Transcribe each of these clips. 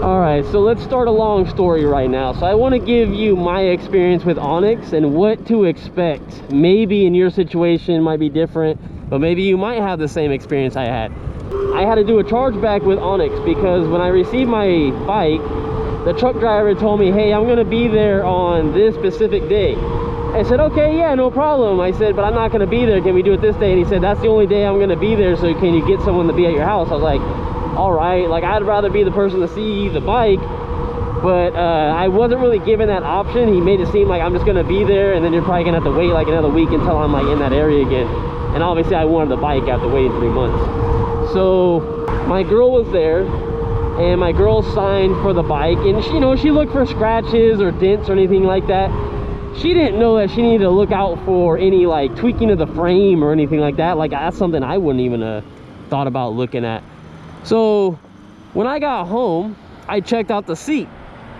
All right, so let's start a long story right now. So I want to give you my experience with Onyx and what to expect. Maybe in your situation might be different, but maybe you might have the same experience I had. I had to do a chargeback with Onyx because when I received my bike, the truck driver told me, hey, I'm going to be there on this specific day. I said, okay, yeah, no problem. I said, but I'm not going to be there. Can we do it this day? And he said, that's the only day I'm going to be there, so can you get someone to be at your house? I was like, all right, like I'd rather be the person to see the bike, but I wasn't really given that option. He made it seem like I'm just gonna be there and then you're probably gonna have to wait like another week until I'm like in that area again. And obviously I wanted the bike after waiting 3 months. So my girl was there and my girl signed for the bike, and she, you know, she looked for scratches or dents or anything like that. She didn't know that she needed to look out for any like tweaking of the frame or anything like that. Like that's something I wouldn't even thought about looking at. So when I got home, I checked out the seat,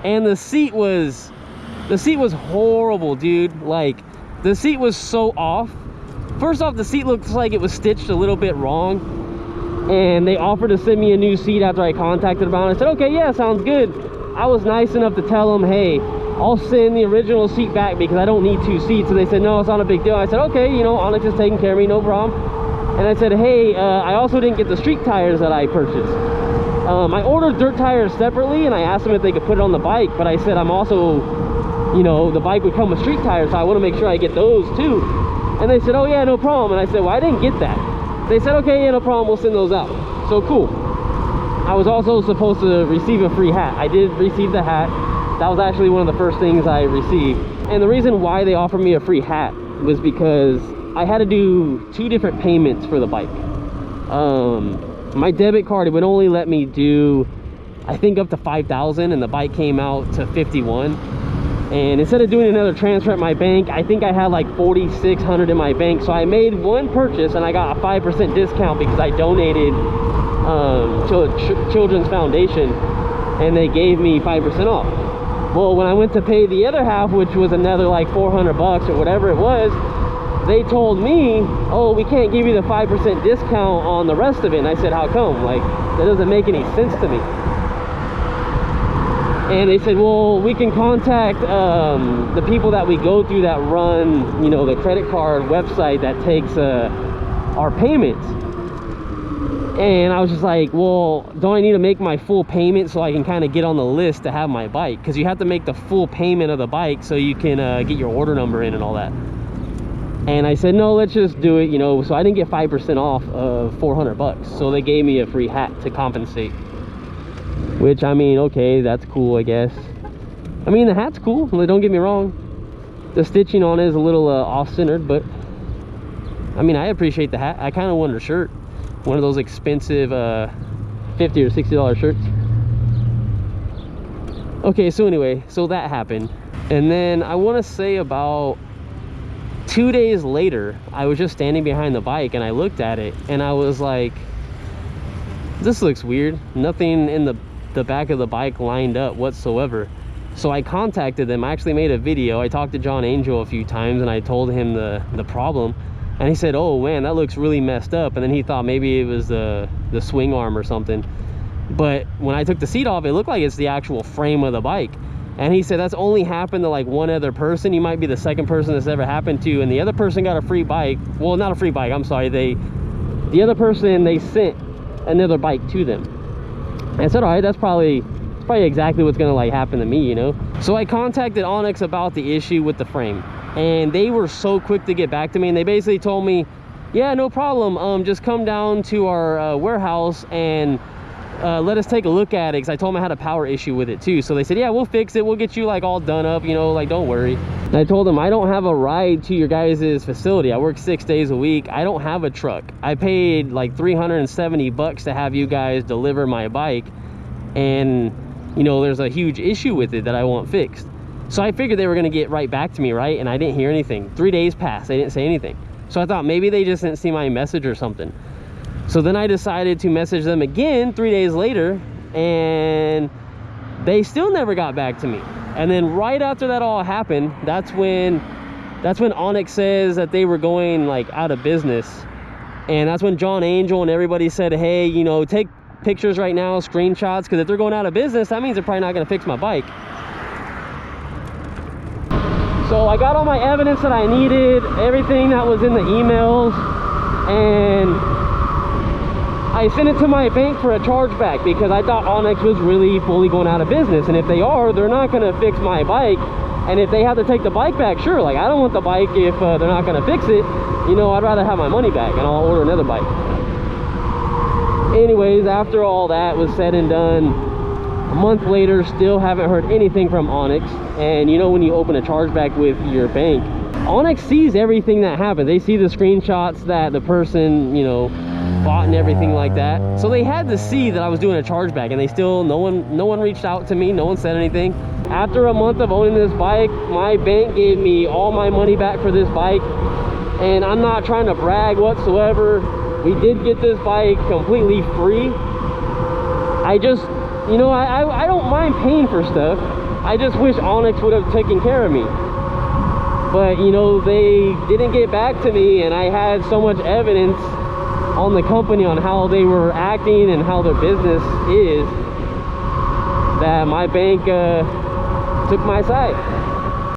and the seat was horrible, dude. Like the seat was so off. First off, the seat looks like it was stitched a little bit wrong, and they offered to send me a new seat after I contacted them about it. I said, okay, yeah, sounds good. I was nice enough to tell them, hey, I'll send the original seat back because I don't need 2 seats. And they said, no, it's not a big deal. I said, okay, you know, Onyx is taking care of me, no problem. And I said, hey, I also didn't get the street tires that I purchased. I ordered dirt tires separately, and I asked them if they could put it on the bike, but I said I'm also, you know, the bike would come with street tires, so I want to make sure I get those too. And they said, oh yeah, no problem. And I said, well, I didn't get that. They said, okay, yeah, no problem, we'll send those out. So cool. I was also supposed to receive a free hat. I did receive the hat. That was actually one of the first things I received. And the reason why they offered me a free hat was because I had to do 2 different payments for the bike. My debit card, it would only let me do, I think, up to 5,000, and the bike came out to 51. And instead of doing another transfer at my bank, I think I had like 4,600 in my bank. So I made one purchase and I got a 5% discount because I donated to Children's Foundation, and they gave me 5% off. Well, when I went to pay the other half, which was another like 400 bucks or whatever it was, they told me, oh, we can't give you the 5% discount on the rest of it. And I said, how come? Like, that doesn't make any sense to me. And they said, well, we can contact the people that we go through that run, you know, the credit card website that takes our payments. And I was just like, well, don't I need to make my full payment so I can kind of get on the list to have my bike? Because you have to make the full payment of the bike so you can get your order number in and all that. And I said, no, let's just do it, you know. So I didn't get 5% off of 400 bucks. So they gave me a free hat to compensate. Which, I mean, okay, that's cool, I guess. I mean, the hat's cool, don't get me wrong. The stitching on it is a little off-centered, but I mean, I appreciate the hat. I kind of wanted a shirt. One of those expensive $50 or $60 shirts. Okay, so anyway, so that happened. And then I want to say about 2 days later, I was just standing behind the bike and I looked at it and I was like, this looks weird. Nothing in the back of the bike lined up whatsoever. So I contacted them. I actually made a video. I talked to John Angel a few times and I told him the problem, and he said, oh man, that looks really messed up. And then he thought maybe it was the swing arm or something, but when I took the seat off, it looked like it's the actual frame of the bike. And he said that's only happened to like one other person. You might be the second person this ever happened to, and the other person got a free bike. Well, not a free bike, I'm sorry, the other person, they sent another bike to them. And I said, all right, that's probably exactly what's gonna like happen to me, you know. So I contacted Onyx about the issue with the frame, and they were so quick to get back to me, and they basically told me, yeah, no problem, just come down to our warehouse and let us take a look at it, because I told them I had a power issue with it too. So they said, yeah, we'll fix it, we'll get you like all done up, you know, like don't worry. And I told them I don't have a ride to your guys' facility. I work 6 days a week. I don't have a truck. I paid like 370 bucks to have you guys deliver my bike, and you know, there's a huge issue with it that I want fixed. So I figured they were gonna get right back to me, right? And I didn't hear anything. 3 days passed, they didn't say anything. So I thought maybe they just didn't see my message or something. So then I decided to message them again 3 days later, and they still never got back to me. And then right after that all happened, that's when Onyx says that they were going like out of business. And that's when John Angel and everybody said, hey, you know, take pictures right now, screenshots, because if they're going out of business, that means they're probably not going to fix my bike. So I got all my evidence that I needed, everything that was in the emails, and I sent it to my bank for a chargeback because I thought Onyx was really fully going out of business. And if they are, they're not going to fix my bike. And if they have to take the bike back, sure, like I don't want the bike if they're not going to fix it. You know, I'd rather have my money back and I'll order another bike. Anyways, after all that was said and done, a month later, still haven't heard anything from Onyx. And you know, when you open a chargeback with your bank, Onyx sees everything that happens. They see the screenshots that the person, you know, bought and everything like that. So they had to see that I was doing a chargeback, and they still, no one reached out to me, no one said anything. After a month of owning this bike, my bank gave me all my money back for this bike, and I'm not trying to brag whatsoever. We did get this bike completely free. I just, you know, I don't mind paying for stuff. I just wish Onyx would have taken care of me. But, you know, they didn't get back to me, and I had so much evidence on the company on how they were acting and how their business is that my bank took my side.